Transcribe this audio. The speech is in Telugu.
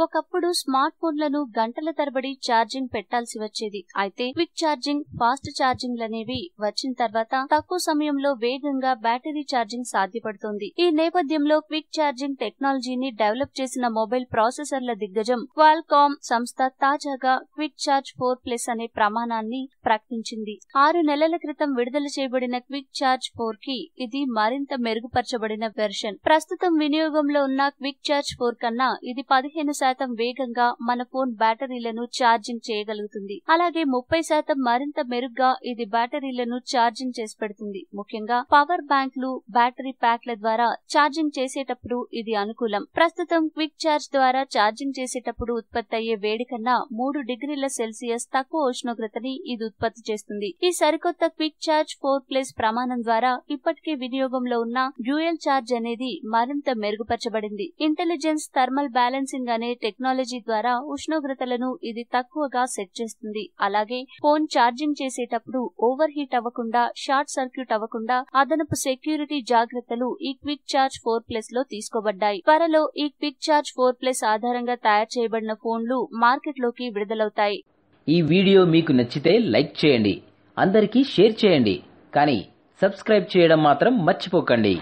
ఒకప్పుడు స్మార్ట్ ఫోన్లను గంటల తరబడి ఛార్జింగ్ పెట్టాల్సి వచ్చేది. అయితే క్విక్ ఛార్జింగ్, ఫాస్ట్ ఛార్జింగ్ లనేవి వచ్చిన తర్వాత తక్కువ సమయంలో వేగంగా బ్యాటరీ ఛార్జింగ్ సాధ్యపడుతోంది. ఈ నేపథ్యంలో క్విక్ ఛార్జింగ్ టెక్నాలజీని డెవలప్ చేసిన మొబైల్ ప్రాసెసర్ల దిగ్గజం క్వాల్కామ్ సంస్థ తాజాగా క్విక్ ఛార్జ్ 4+ అనే ప్రమాణాన్ని ప్రకటించింది. 6 నెలల క్రితం విడుదల చేయబడిన క్విక్ ఛార్జ్ 4 కి ఇది మరింత మెరుగుపరచబడిన వెర్షన్. ప్రస్తుతం వినియోగంలో ఉన్న క్విక్ ఛార్జ్ 4 కన్నా ఇది 15% వేగంగా మన ఫోన్ బ్యాటరీలను ఛార్జింగ్ చేయగలుగుతుంది. అలాగే 30% మరింత మెరుగ్గా ఇది బ్యాటరీలను ఛార్జింగ్ చేసి పెడుతుంది. ముఖ్యంగా పవర్ బ్యాంకులు, బ్యాటరీ ప్యాక్ల ద్వారా ఛార్జింగ్ చేసేటప్పుడు ఇది అనుకూలం. ప్రస్తుతం క్విక్ ఛార్జ్ ద్వారా ఛార్జింగ్ చేసేటప్పుడు ఉత్పత్తి అయ్యే వేడి కన్నా 3 డిగ్రీల సెల్సియస్ తక్కువ ఉష్ణోగ్రతని ఇది ఉత్పత్తి చేస్తుంది. ఈ సరికొత్త క్విక్ ఛార్జ్ 4+ ప్రమాణం ద్వారా ఇప్పటికే వినియోగంలో ఉన్న డ్యూయల్ ఛార్జ్ అనేది మరింత మెరుగుపరచబడింది. ఇంటెలిజెన్స్ థర్మల్ బ్యాలెన్సింగ్ అనే టెక్నాలజీ ద్వారా ఉష్ణోగ్రతలను ఇది తక్కువగా సెట్ చేస్తుంది. అలాగే ఫోన్ ఛార్జింగ్ చేసేటప్పుడు ఓవర్ హీట్ అవ్వకుండా, షార్ట్ సర్క్యూట్ అవ్వకుండా అదనపు సెక్యూరిటీ జాగ్రత్తలు ఈ క్విక్ ఛార్జ్ 4+ లో తీసుకోబడ్డాయి. త్వరలో ఈ క్విక్ ఛార్జ్ 4+ ఆధారంగా తయారు చేయబడిన ఫోన్లు మార్కెట్లోకి విడుదలవుతాయి. ఈ వీడియో మీకు నచ్చితే లైక్ చేయండి, అందరికీ షేర్ చేయండి, కానీ సబ్స్క్రైబ్ చేయడం మాత్రం మర్చిపోకండి.